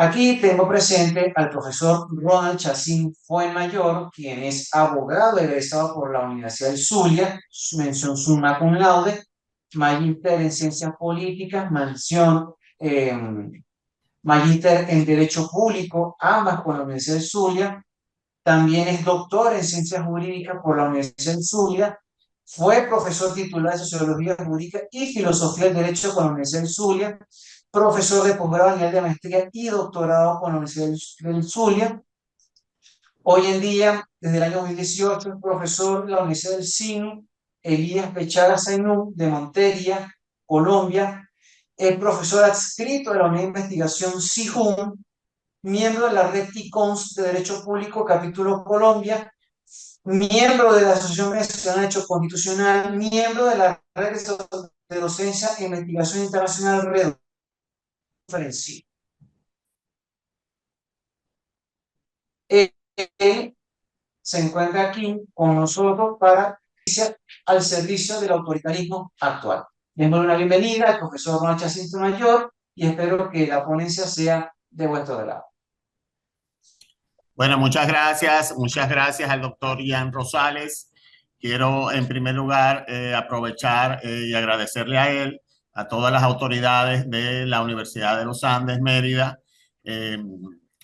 Aquí tengo presente al profesor Ronald Chacín Fuenmayor, quien es abogado egresado por la Universidad del Zulia, su mención summa cum laude, magíster en ciencias políticas, magíster en derecho público, ambas con la Universidad del Zulia. También es doctor en ciencias jurídicas por la Universidad del Zulia. Fue profesor titular de Sociología Jurídica y Filosofía del Derecho con la Universidad del Zulia, profesor de posgrado a nivel de maestría y doctorado con la Universidad del Zulia. Hoy en día, desde el año 2018, es profesor de la Universidad del SINU, Elías Pechada Zainú, de Montería, Colombia. Es profesor adscrito de la Unidad de Investigación SIJUM, miembro de la Red TICONS de Derecho Público, capítulo Colombia, miembro de la Asociación Venezolana de Derecho Constitucional, miembro de la Red de Docencia e Investigación Internacional Red Conferencia. Él se encuentra aquí con nosotros para al servicio del autoritarismo actual. Démosle una bienvenida al profesor Ronald Chacín Fuenmayor y espero que la ponencia sea de vuestro agrado. Bueno, muchas gracias al doctor Ian Rosales. Quiero en primer lugar aprovechar y agradecerle a él, a todas las autoridades de la Universidad de los Andes, Mérida, eh,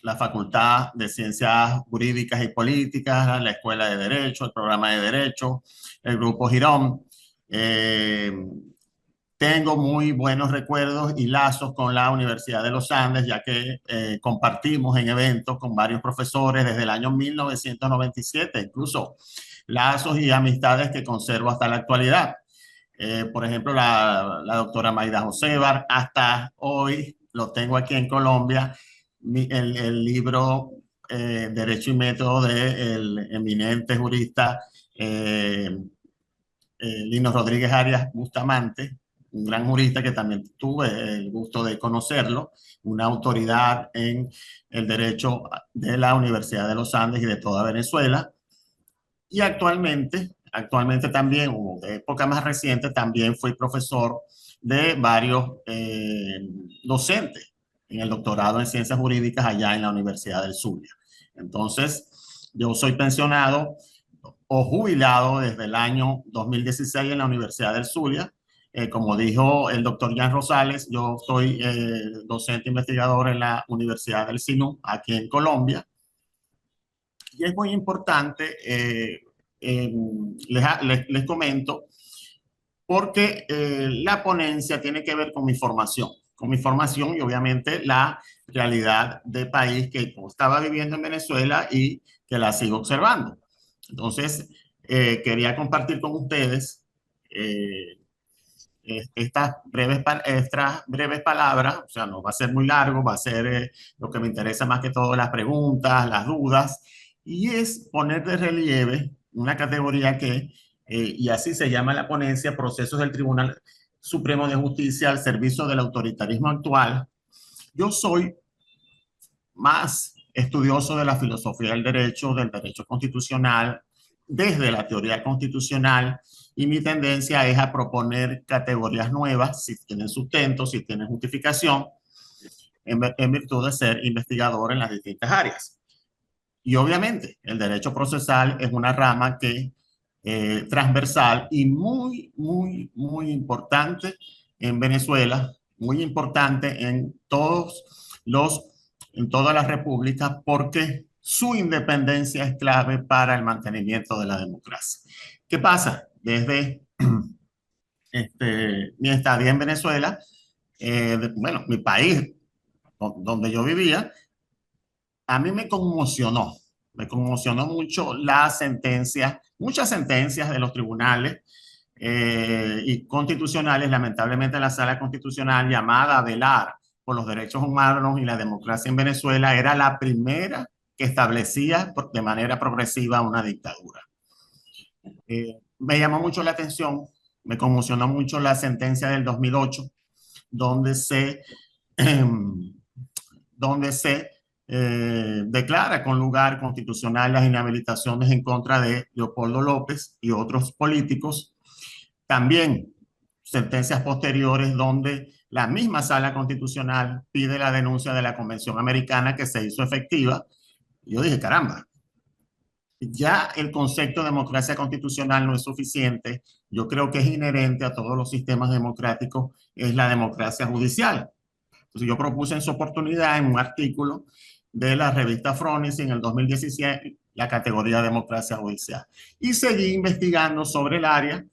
la Facultad de Ciencias Jurídicas y Políticas, la Escuela de Derecho, el programa de Derecho, el Grupo Girón. Tengo muy buenos recuerdos y lazos con la Universidad de los Andes, ya que compartimos en eventos con varios profesores desde el año 1997, incluso lazos y amistades que conservo hasta la actualidad. Por ejemplo, la doctora Maida Josévar, hasta hoy lo tengo aquí en Colombia, el libro Derecho y Método del eminente jurista Lino Rodríguez Arias Bustamante, un gran jurista que también tuve el gusto de conocerlo, una autoridad en el derecho de la Universidad de los Andes y de toda Venezuela. Y actualmente también, o de época más reciente, también fui profesor de varios docentes en el doctorado en ciencias jurídicas allá en la Universidad del Zulia. Entonces, yo soy pensionado o jubilado desde el año 2016 en la Universidad del Zulia. Como dijo el doctor Jan Rosales, yo soy docente investigador en la Universidad del SINU, aquí en Colombia. Y es muy importante, les comento, porque la ponencia tiene que ver con mi formación y obviamente la realidad del país que estaba viviendo en Venezuela y que la sigo observando. Entonces, quería compartir con ustedes estas breves palabras, o sea, no va a ser muy largo, va a ser lo que me interesa más que todo, las preguntas, las dudas, y es poner de relieve una categoría que, y así se llama la ponencia, Procesos del Tribunal Supremo de Justicia al servicio del autoritarismo actual. Yo soy más estudioso de la filosofía del derecho constitucional, desde la teoría constitucional, y mi tendencia es a proponer categorías nuevas, si tienen sustento, si tienen justificación, en virtud de ser investigador en las distintas áreas. Y obviamente el derecho procesal es una rama que transversal y muy importante en Venezuela, muy importante en todas las repúblicas, porque su independencia es clave para el mantenimiento de la democracia. ¿Qué pasa? Desde mi estadía en Venezuela, bueno, mi país, donde yo vivía, a mí me conmocionó mucho las sentencias, muchas sentencias de los tribunales y constitucionales. Lamentablemente la sala constitucional, llamada a velar por los derechos humanos y la democracia en Venezuela, era la primera que establecía de manera progresiva una dictadura. Me llamó mucho la atención, me conmocionó mucho la sentencia del 2008, donde se declara con lugar constitucional las inhabilitaciones en contra de Leopoldo López y otros políticos. También sentencias posteriores donde La misma Sala Constitucional pide la denuncia de la Convención Americana que se hizo efectiva. Y yo dije, caramba, ya el concepto de democracia constitucional no es suficiente. Yo creo que es inherente a todos los sistemas democráticos, es la democracia judicial. Entonces yo propuse en su oportunidad, en un artículo de la revista Fronis en el 2017, la categoría de democracia judicial. Y seguí investigando sobre el área.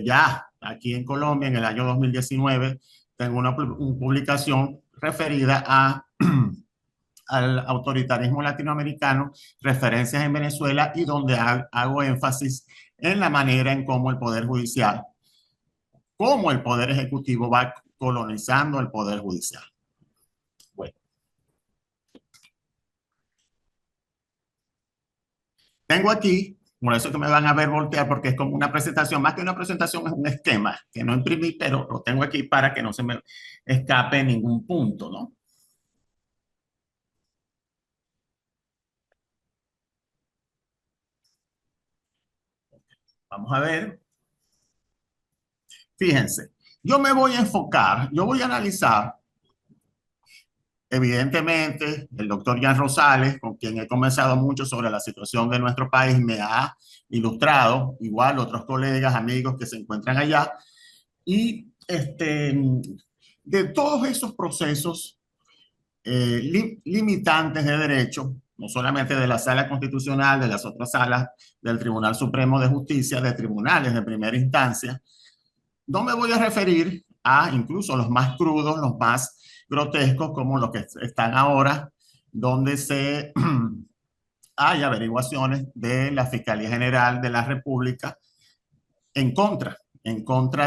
Ya aquí en Colombia, en el año 2019, tengo una publicación referida a al autoritarismo latinoamericano, referencias en Venezuela y donde hago énfasis en la manera en cómo el Poder Judicial, cómo el Poder Ejecutivo va colonizando el Poder Judicial. Bueno, tengo aquí, por eso que me van a ver voltear, porque es como una presentación, más que una presentación es un esquema que no imprimí, pero lo tengo aquí para que no se me escape ningún punto, ¿no? Vamos a ver. Fíjense, yo me voy a enfocar, yo voy a analizar, evidentemente, el doctor Jan Rosales, con quien he conversado mucho sobre la situación de nuestro país, me ha ilustrado, igual otros colegas, amigos que se encuentran allá, y de todos esos procesos limitantes de derecho, no solamente de la sala constitucional, de las otras salas del Tribunal Supremo de Justicia, de tribunales de primera instancia, no me voy a referir a incluso los más crudos, los más grotescos, como los que están ahora, donde hay averiguaciones de la Fiscalía General de la República en contra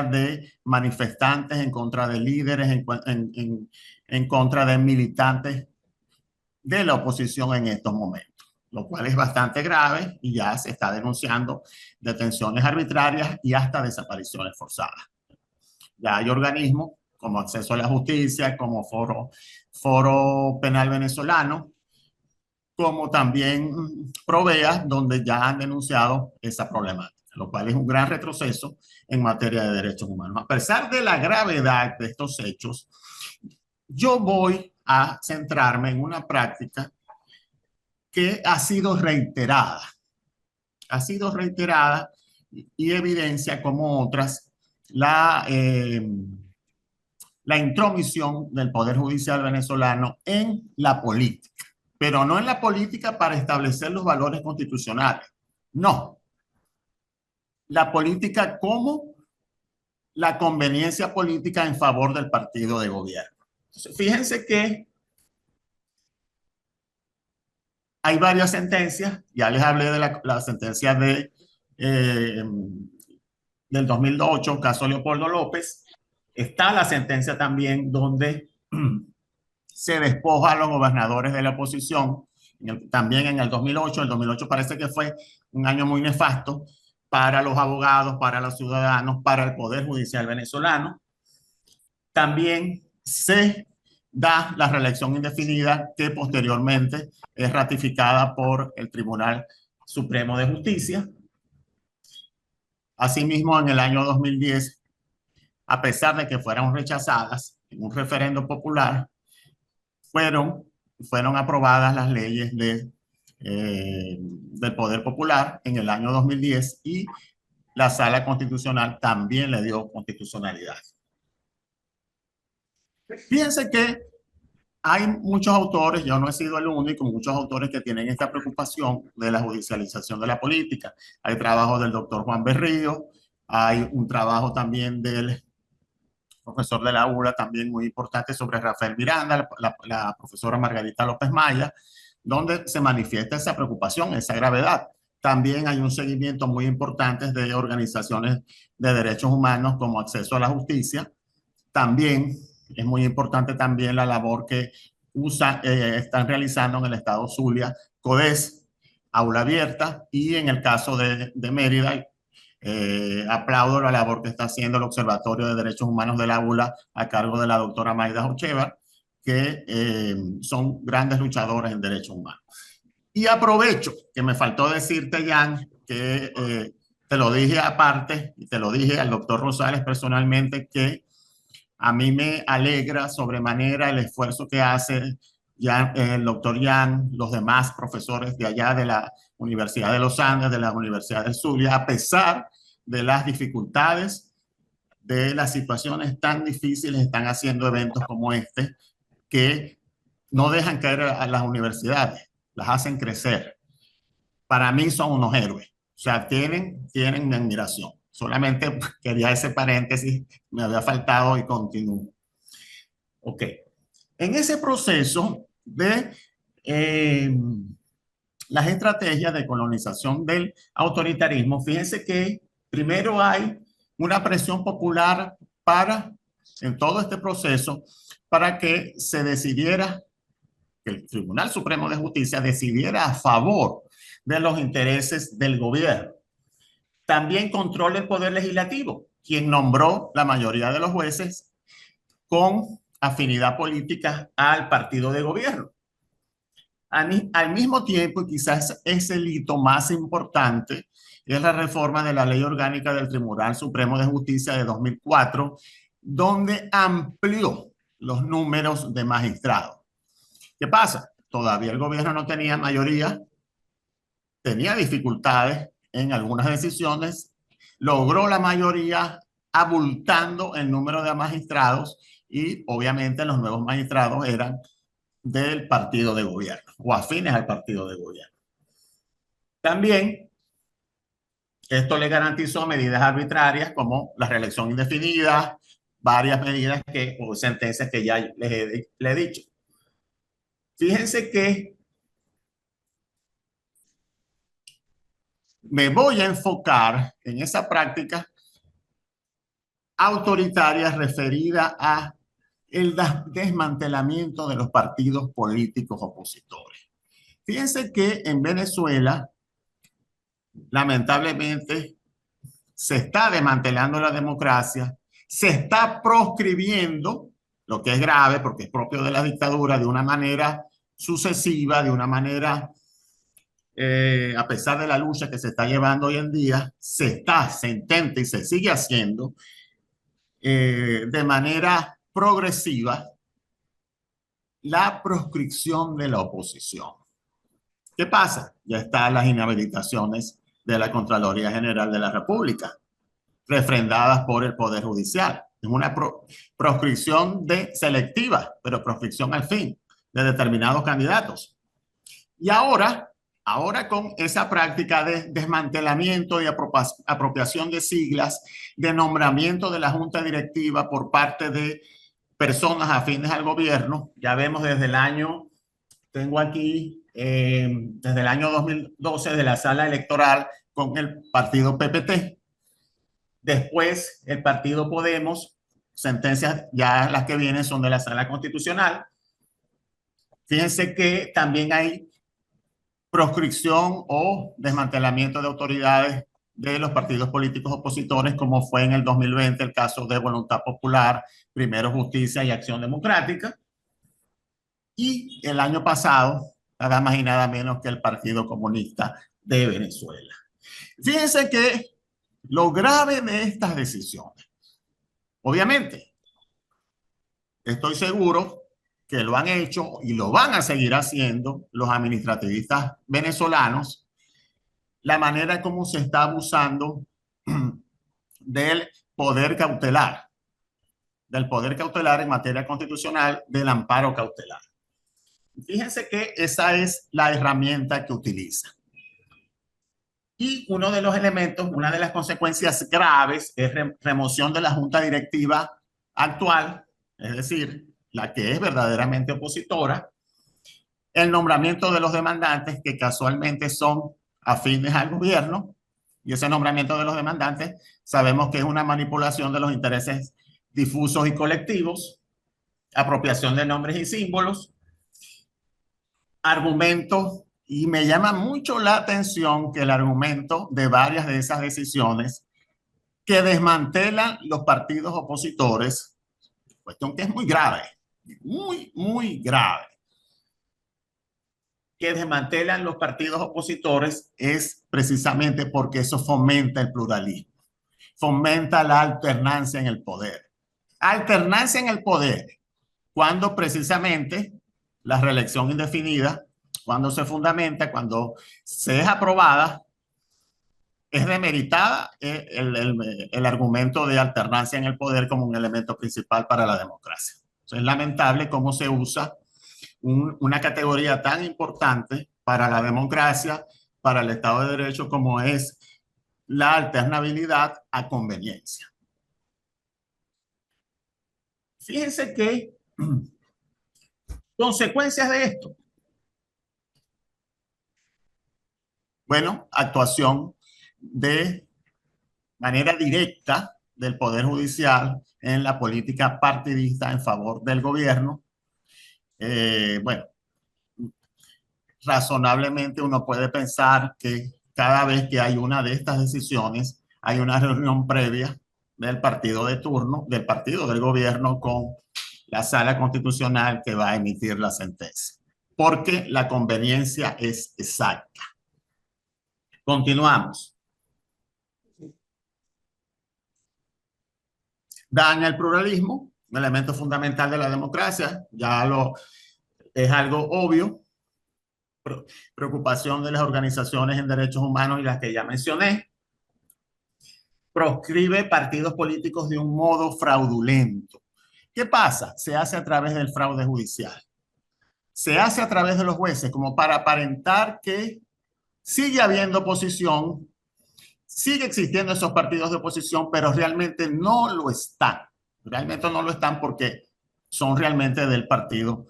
de manifestantes, en contra de líderes, en contra de militantes de la oposición en estos momentos, lo cual es bastante grave y ya se está denunciando detenciones arbitrarias y hasta desapariciones forzadas. Ya hay organismos como Acceso a la Justicia, como Foro Penal Venezolano, como también Provea, donde ya han denunciado esa problemática, lo cual es un gran retroceso en materia de derechos humanos. A pesar de la gravedad de estos hechos, yo voy a centrarme en una práctica que ha sido reiterada y evidencia como otras la intromisión del Poder Judicial venezolano en la política, pero no en la política para establecer los valores constitucionales, no, la política como la conveniencia política en favor del partido de gobierno. Entonces, fíjense que hay varias sentencias, ya les hablé de la sentencia del 2008, caso Leopoldo López. Está la sentencia también donde se despoja a los gobernadores de la oposición, también en el 2008. El 2008 parece que fue un año muy nefasto para los abogados, para los ciudadanos, para el Poder Judicial venezolano. También se da la reelección indefinida que posteriormente es ratificada por el Tribunal Supremo de Justicia. Asimismo, en el año 2010, a pesar de que fueron rechazadas en un referendo popular, fueron aprobadas las leyes del Poder Popular en el año 2010 y la Sala Constitucional también le dio constitucionalidad. Fíjense que hay muchos autores, yo no he sido el único, muchos autores que tienen esta preocupación de la judicialización de la política. Hay trabajos del doctor Juan Berrío, hay un trabajo también del profesor de la ULA, también muy importante, sobre Rafael Miranda, la profesora Margarita López Maya, donde se manifiesta esa preocupación, esa gravedad. También hay un seguimiento muy importante de organizaciones de derechos humanos como Acceso a la Justicia. También es muy importante también la labor que están realizando en el estado Zulia, CODES, Aula Abierta, y en el caso de Mérida, aplaudo la labor que está haciendo el Observatorio de Derechos Humanos del Aula a cargo de la doctora Maida Jocheva, que son grandes luchadores en derechos humanos. Y aprovecho que me faltó decirte, Jan, que te lo dije aparte, y te lo dije al doctor Rosales personalmente, que A mí me alegra sobremanera el esfuerzo que hace el doctor Yang, los demás profesores de allá de la Universidad de los Andes, de la Universidad del Zulia, a pesar de las dificultades, de las situaciones tan difíciles, están haciendo eventos como este que no dejan caer a las universidades, las hacen crecer. Para mí son unos héroes, o sea, tienen mi admiración. Solamente quería ese paréntesis, me había faltado y continúo. Ok, en ese proceso de las estrategias de colonización del autoritarismo, fíjense que primero hay una presión popular en todo este proceso, para que se decidiera, que el Tribunal Supremo de Justicia decidiera a favor de los intereses del gobierno. También controla el poder legislativo, quien nombró la mayoría de los jueces con afinidad política al partido de gobierno. Al mismo tiempo, y quizás es el hito más importante, es la reforma de la Ley Orgánica del Tribunal Supremo de Justicia de 2004, donde amplió los números de magistrados. ¿Qué pasa? Todavía el gobierno no tenía mayoría, tenía dificultades en algunas decisiones, logró la mayoría abultando el número de magistrados y obviamente los nuevos magistrados eran del partido de gobierno o afines al partido de gobierno. También esto le garantizó medidas arbitrarias como la reelección indefinida, varias medidas o sentencias que ya les he dicho. Fíjense que me voy a enfocar en esa práctica autoritaria referida a el desmantelamiento de los partidos políticos opositores. Fíjense que en Venezuela, lamentablemente, se está desmantelando la democracia, se está proscribiendo, lo que es grave porque es propio de la dictadura, de una manera sucesiva, de una manera, a pesar de la lucha que se está llevando hoy en día, se intenta y se sigue haciendo de manera progresiva la proscripción de la oposición. ¿Qué pasa? Ya están las inhabilitaciones de la Contraloría General de la República, refrendadas por el Poder Judicial. Es una proscripción selectiva, pero proscripción al fin, de determinados candidatos. Y ahora con esa práctica de desmantelamiento y apropiación de siglas, de nombramiento de la Junta Directiva por parte de personas afines al gobierno, ya vemos desde el año, tengo aquí, desde el año 2012 de la sala electoral con el partido PPT. Después el partido Podemos, sentencias ya las que vienen son de la sala constitucional. Fíjense que también hay proscripción o desmantelamiento de autoridades de los partidos políticos opositores, como fue en el 2020 el caso de Voluntad Popular, Primero Justicia y Acción Democrática. Y el año pasado, nada más y nada menos que el Partido Comunista de Venezuela. Fíjense que lo grave de estas decisiones, obviamente, estoy seguro que lo han hecho y lo van a seguir haciendo los administrativistas venezolanos, la manera como se está abusando del poder cautelar en materia constitucional, del amparo cautelar. Fíjense que esa es la herramienta que utiliza. Y uno de los elementos, una de las consecuencias graves es remoción de la junta directiva actual, es decir, la que es verdaderamente opositora, el nombramiento de los demandantes que casualmente son afines al gobierno, y ese nombramiento de los demandantes sabemos que es una manipulación de los intereses difusos y colectivos, apropiación de nombres y símbolos, argumentos, y me llama mucho la atención que el argumento de varias de esas decisiones que desmantelan los partidos opositores, cuestión que es muy grave, muy grave, que desmantelan los partidos opositores es precisamente porque eso fomenta el pluralismo, fomenta la alternancia en el poder. Alternancia en el poder, cuando precisamente la reelección indefinida, cuando se fundamenta, cuando se es aprobada, es demeritada el argumento de alternancia en el poder como un elemento principal para la democracia. Entonces, es lamentable cómo se usa una categoría tan importante para la democracia, para el Estado de Derecho, como es la alternabilidad a conveniencia. Fíjense que consecuencias de esto. Bueno, actuación de manera directa del Poder Judicial en la política partidista en favor del gobierno. Bueno, razonablemente uno puede pensar que cada vez que hay una de estas decisiones, hay una reunión previa del partido de turno, del partido del gobierno con la sala constitucional que va a emitir la sentencia, porque la conveniencia es exacta. Continuamos. Daña el pluralismo, un elemento fundamental de la democracia, es algo obvio. Preocupación de las organizaciones en derechos humanos y las que ya mencioné. Proscribe partidos políticos de un modo fraudulento. ¿Qué pasa? Se hace a través del fraude judicial. Se hace a través de los jueces como para aparentar que sigue habiendo oposición, sigue existiendo esos partidos de oposición, pero realmente no lo están. Realmente no lo están porque son realmente del partido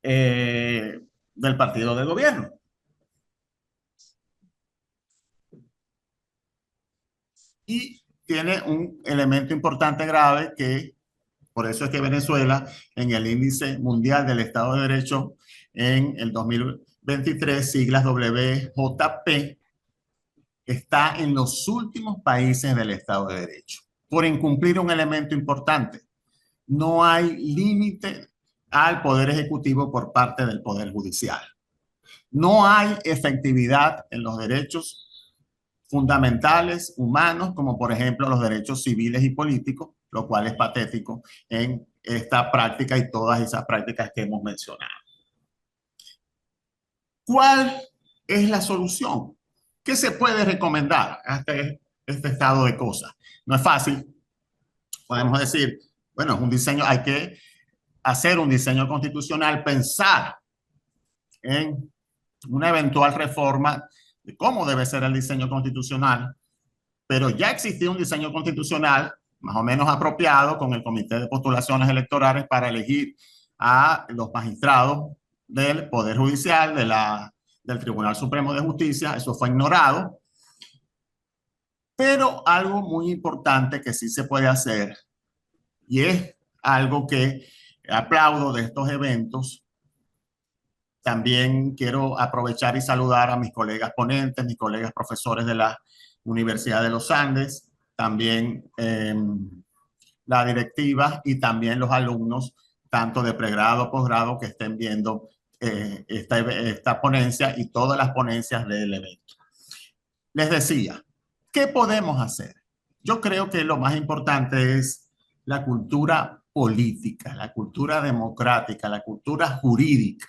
del gobierno. Y tiene un elemento importante grave que, por eso es que Venezuela, en el índice mundial del Estado de Derecho en el 2023, siglas WJP, está en los últimos países del Estado de Derecho, por incumplir un elemento importante. No hay límite al Poder Ejecutivo por parte del Poder Judicial. No hay efectividad en los derechos fundamentales humanos, como por ejemplo los derechos civiles y políticos, lo cual es patético en esta práctica y todas esas prácticas que hemos mencionado. ¿Cuál es la solución? ¿Qué se puede recomendar a este estado de cosas? No es fácil. Podemos decir, bueno, es un diseño, hay que hacer un diseño constitucional, pensar en una eventual reforma de cómo debe ser el diseño constitucional, pero ya existía un diseño constitucional más o menos apropiado con el Comité de Postulaciones Electorales para elegir a los magistrados del Poder Judicial, del Tribunal Supremo de Justicia. Eso fue ignorado. Pero algo muy importante que sí se puede hacer, y es algo que aplaudo de estos eventos. También quiero aprovechar y saludar a mis colegas ponentes, mis colegas profesores de la Universidad de los Andes, también la directiva y también los alumnos, tanto de pregrado, posgrado, que estén viendo esta ponencia y todas las ponencias del evento. Les decía, ¿qué podemos hacer? Yo creo que lo más importante es la cultura política, la cultura democrática, la cultura jurídica.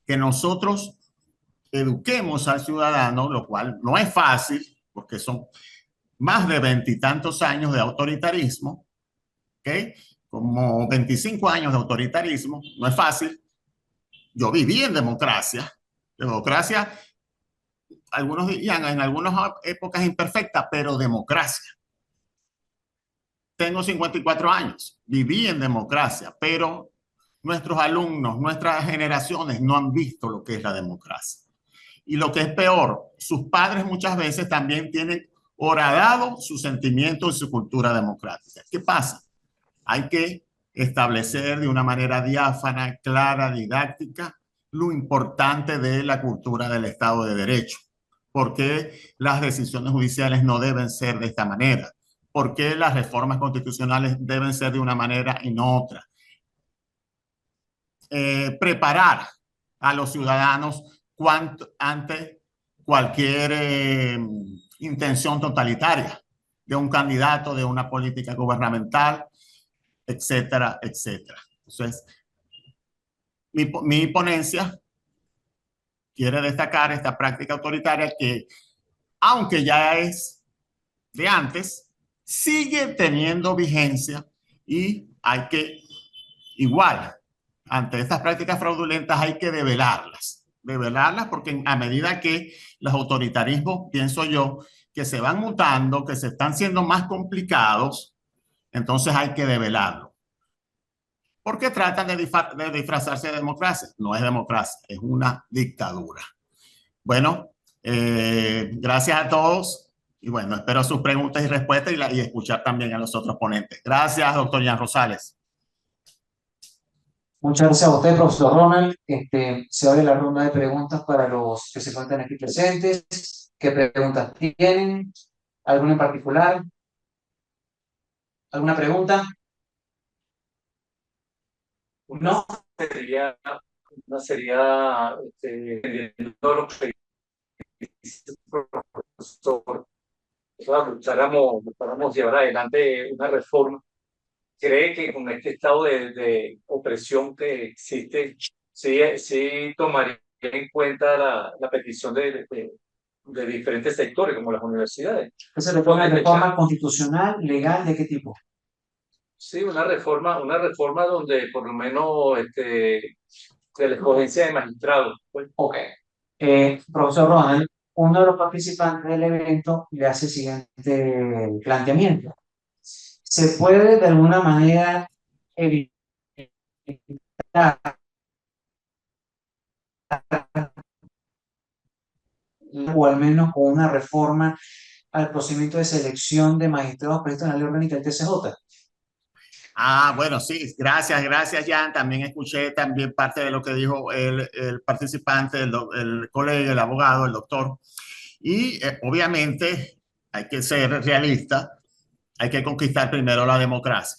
Que nosotros eduquemos al ciudadano, lo cual no es fácil, porque son más de 20 y tantos años de autoritarismo, ¿okay? Como 25 años de autoritarismo, no es fácil. Yo viví en democracia, algunos dirían en algunas épocas imperfecta, pero democracia. Tengo 54 años, viví en democracia, pero nuestros alumnos, nuestras generaciones no han visto lo que es la democracia. Y lo que es peor, sus padres muchas veces también tienen horadado su sentimiento y su cultura democrática. ¿Qué pasa? Hay que establecer de una manera diáfana, clara, didáctica, lo importante de la cultura del Estado de Derecho. ¿Por qué las decisiones judiciales no deben ser de esta manera? ¿Por qué las reformas constitucionales deben ser de una manera y no otra? Preparar a los ciudadanos ante cualquier intención totalitaria de un candidato, de una política gubernamental. etcétera, etcétera. Entonces, mi ponencia quiere destacar esta práctica autoritaria que, aunque ya es de antes, sigue teniendo vigencia y hay que, igual, ante estas prácticas fraudulentas hay que develarlas porque a medida que los autoritarismos, pienso yo, que se van mutando, que se están siendo más complicados, entonces hay que develarlo. Porque tratan de disfrazarse de democracia. No es democracia, es una dictadura. Bueno, gracias a todos y bueno, espero sus preguntas y respuestas y escuchar también a los otros ponentes. Gracias, doctor Jan Rosales. Muchas gracias a usted, profesor Ronald. Se abre la ronda de preguntas para los que se encuentran aquí presentes. ¿Qué preguntas tienen? ¿Alguna en particular? ¿Alguna pregunta? Una ¿No? sería, una sería todo lo que dice el profesor, claro, buscáramos llevar adelante una reforma. ¿Cree que con este estado de opresión que existe, sí tomaría en cuenta la petición de diferentes sectores, como las universidades? ¿Esa reforma constitucional, legal, de qué tipo? Sí, una reforma donde por lo menos de la escogencia de magistrados, pues. Ok. Profesor Ronald, uno de los participantes del evento le hace el siguiente planteamiento. ¿Se puede de alguna manera evitar o al menos con una reforma al procedimiento de selección de magistrados previstos en la ley orgánica del TCJ? Ah, bueno, sí, gracias, Jan. También escuché también parte de lo que dijo el participante, el colega, el abogado, el doctor. Y obviamente hay que ser realista, hay que conquistar primero la democracia.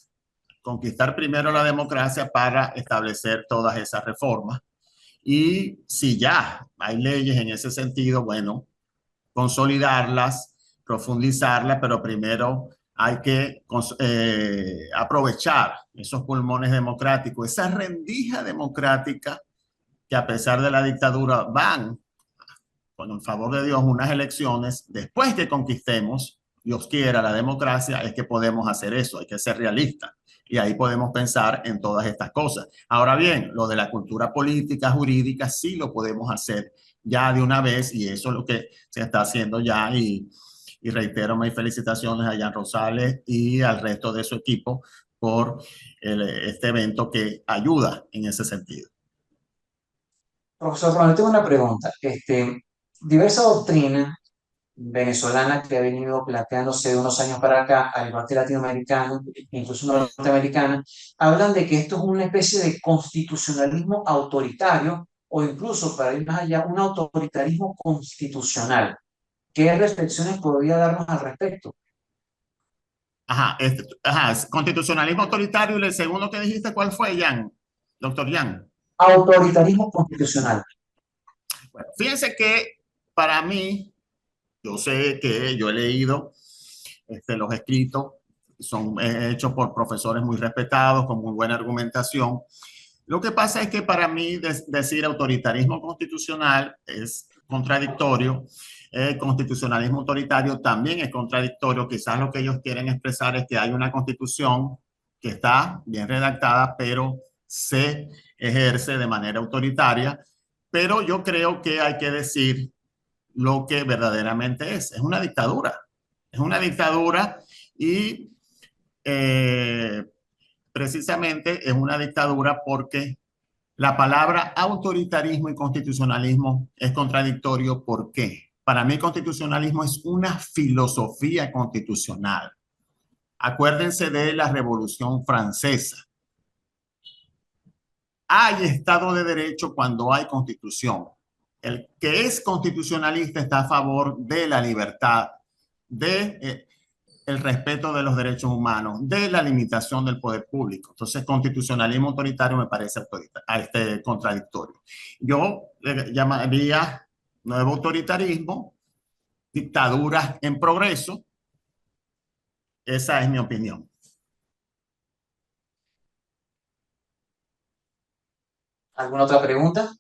Conquistar primero la democracia para establecer todas esas reformas. Y si ya hay leyes en ese sentido, bueno, consolidarlas, profundizarlas, pero primero hay que aprovechar esos pulmones democráticos, esa rendija democrática que a pesar de la dictadura van, con el favor de Dios, unas elecciones. Después que conquistemos, Dios quiera, la democracia, es que podemos hacer eso, hay que ser realistas. Y ahí podemos pensar en todas estas cosas. Ahora bien, lo de la cultura política, jurídica, sí lo podemos hacer ya de una vez y eso es lo que se está haciendo ya y reitero mis felicitaciones a Jan Rosales y al resto de su equipo por este evento que ayuda en ese sentido. Profesor Ronald, tengo una pregunta. Diversa doctrina venezolana que ha venido planteándose de unos años para acá, al igual que latinoamericana, incluso norteamericana, hablan de que esto es una especie de constitucionalismo autoritario o incluso, para ir más allá, un autoritarismo constitucional. ¿Qué reflexiones podría darnos al respecto? Constitucionalismo autoritario y el segundo que dijiste, ¿cuál fue, Jan? Doctor Jan. Autoritarismo constitucional. Bueno, fíjense que para mí, yo sé que yo he leído los escritos, son hechos por profesores muy respetados, con muy buena argumentación. Lo que pasa es que para mí decir autoritarismo constitucional es contradictorio. Constitucionalismo autoritario también es contradictorio. Quizás lo que ellos quieren expresar es que hay una constitución que está bien redactada, pero se ejerce de manera autoritaria. Pero yo creo que hay que decir lo que verdaderamente es. Es una dictadura. Es una dictadura y precisamente es una dictadura porque la palabra autoritarismo y constitucionalismo es contradictorio. ¿Por qué? Para mí constitucionalismo es una filosofía constitucional. Acuérdense de la Revolución Francesa. Hay Estado de Derecho cuando hay Constitución. El que es constitucionalista está a favor de la libertad, de el respeto de los derechos humanos, de la limitación del poder público. Entonces, constitucionalismo autoritario me parece contradictorio. Yo llamaría nuevo autoritarismo, dictaduras en progreso. Esa es mi opinión. ¿Alguna otra pregunta?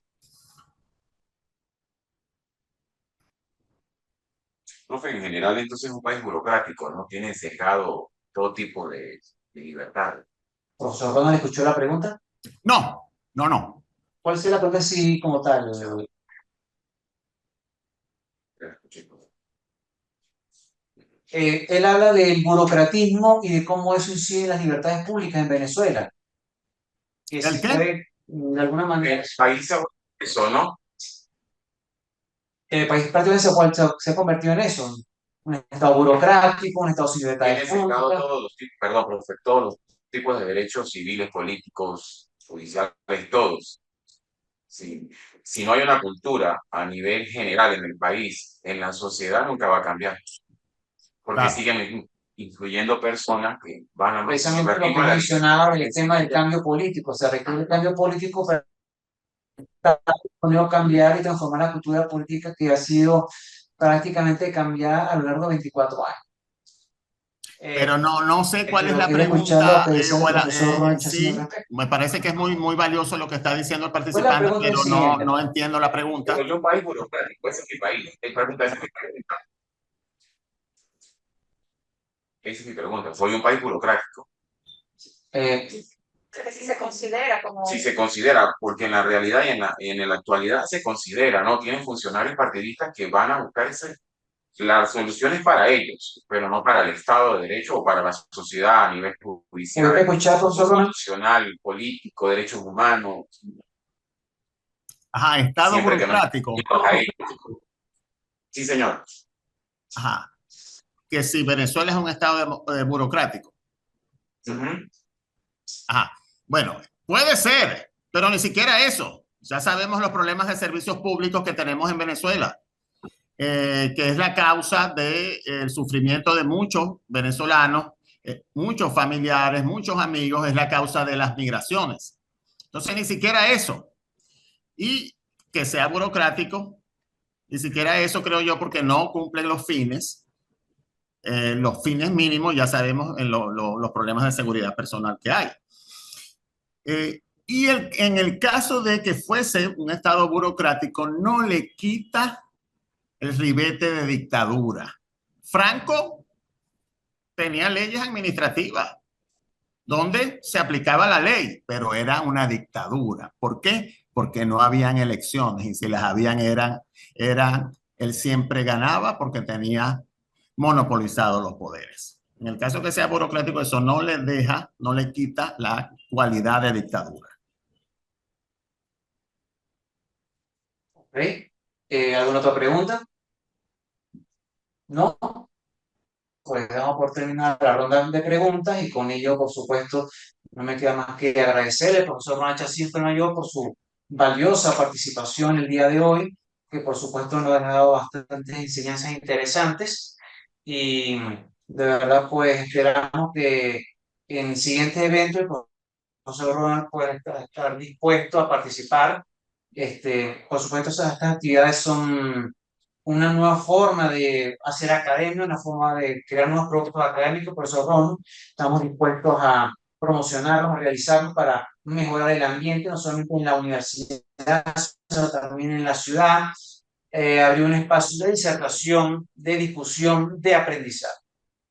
Profe, en general entonces es un país burocrático, ¿no? Tiene sesgado todo tipo de libertad. Profesor Ronald, ¿escuchó la pregunta? No, no, no. ¿Cuál sería la pregunta así como tal? Ya escuché, profe. Él habla del burocratismo y de cómo eso incide en las libertades públicas en Venezuela, que ¿El si qué? puede, de alguna manera, El país se ha vuelto eso, ¿no? el país prácticamente se ha convertido en eso, un estado burocrático, un estado sin Tiene libertades sesgado públicas. todos los tipos, perdón, profe, todos los tipos de derechos civiles, políticos, judiciales, todos. Si, si no hay una cultura a nivel general en el país, en la sociedad nunca va a cambiar, porque Claro. siguen incluyendo personas que van a Precisamente lo que la mencionaba libertad. del tema del cambio político, se requiere el cambio político para cambiar y transformar la cultura política que ha sido prácticamente cambiada a lo largo de 24 años. Pero no sé cuál es Pero la quería escuchar lo pregunta. que decía el profesor Ronald Chacín al Sí, respecto. me parece que es muy valioso lo que está diciendo el Pues la participante, pregunta es pero la siguiente. no entiendo la Se pregunta. volvió un país burocrático, ese es mi país. Esa es mi pregunta. Esa es mi pregunta. Soy un país burocrático. Eh, Que si se considera como... Si se considera, porque en la realidad y en la actualidad se considera, ¿no? Tienen funcionarios partidistas que van a buscar las soluciones para ellos, pero no para el Estado de Derecho o para la sociedad a nivel ¿Pudiste judicial, escuchar, profesor Ronald? constitucional, político, derechos humanos, Ajá, estado siempre que no burocrático. a ellos. Sí, señor. Ajá, que si Venezuela es un estado burocrático. Ujú. Ajá, bueno, puede ser, pero ni siquiera eso. Ya sabemos los problemas de servicios públicos que tenemos en Venezuela, que es la causa del sufrimiento de muchos venezolanos, muchos familiares, muchos amigos, es la causa de las migraciones. Entonces, ni siquiera eso. Y que sea burocrático, ni siquiera eso creo yo, porque no cumplen los fines mínimos, ya sabemos en los problemas de seguridad personal que hay. En el caso de que fuese un estado burocrático, no le quita el ribete de dictadura. Franco tenía leyes administrativas donde se aplicaba la ley, pero era una dictadura. ¿Por qué? Porque no habían elecciones y si las habían él siempre ganaba porque tenía monopolizados los poderes. En el caso que sea burocrático, eso no le quita la cualidad de dictadura. ¿Ok? ¿Alguna otra pregunta? ¿No? Pues damos por terminar la ronda de preguntas y con ello, por supuesto, no me queda más que agradecerle al profesor Ronald Chacín Mayor por su valiosa participación el día de hoy, que por supuesto nos ha dado bastantes enseñanzas interesantes y de verdad pues esperamos que en siguientes eventos el profesor Ronald pueda estar dispuesto a participar. Por supuesto, estas actividades son una nueva forma de hacer academia, una forma de crear nuevos productos académicos, por eso Ron, estamos dispuestos a promocionarlos, a realizarlos para mejorar el ambiente, no solamente en la universidad, sino también en la ciudad, abrir un espacio de disertación, de discusión, de aprendizaje.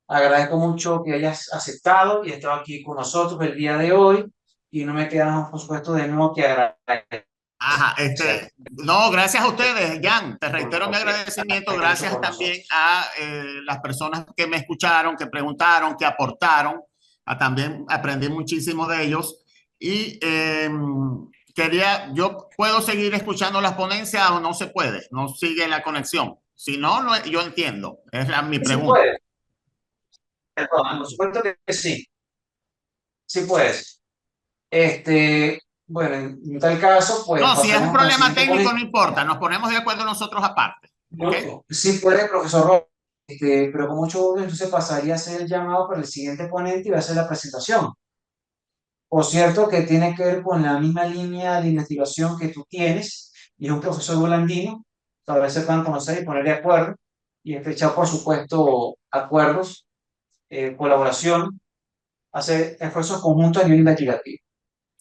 Agradezco mucho que hayas aceptado y estado aquí con nosotros el día de hoy y no me queda más, por supuesto, de nuevo que agradecer. Ajá, no, gracias a ustedes, Jan. Te reitero mi agradecimiento. Gracias también a las personas que me escucharon, que preguntaron, que aportaron. También aprendí muchísimo de ellos. Y yo puedo seguir escuchando las ponencias o no se puede, no sigue la conexión. Si no, yo entiendo. Es mi Sí pregunta. puedes, por supuesto que sí, sí puedes. Bueno, en tal caso, pues No, si es un pasaremos con el problema siguiente técnico, ponente. no importa. Nos ponemos de acuerdo nosotros aparte. ¿Okay? Sí puede, profesor Rob, pero con mucho gusto entonces pasaría a hacer el llamado para el siguiente ponente y va a hacer la presentación. Por cierto, que tiene que ver con la misma línea de investigación que tú tienes, y es un profesor holandino, tal vez se puedan conocer y poner de acuerdo, y estrechar, por supuesto, acuerdos, colaboración, hacer esfuerzos conjuntos a nivel investigativo.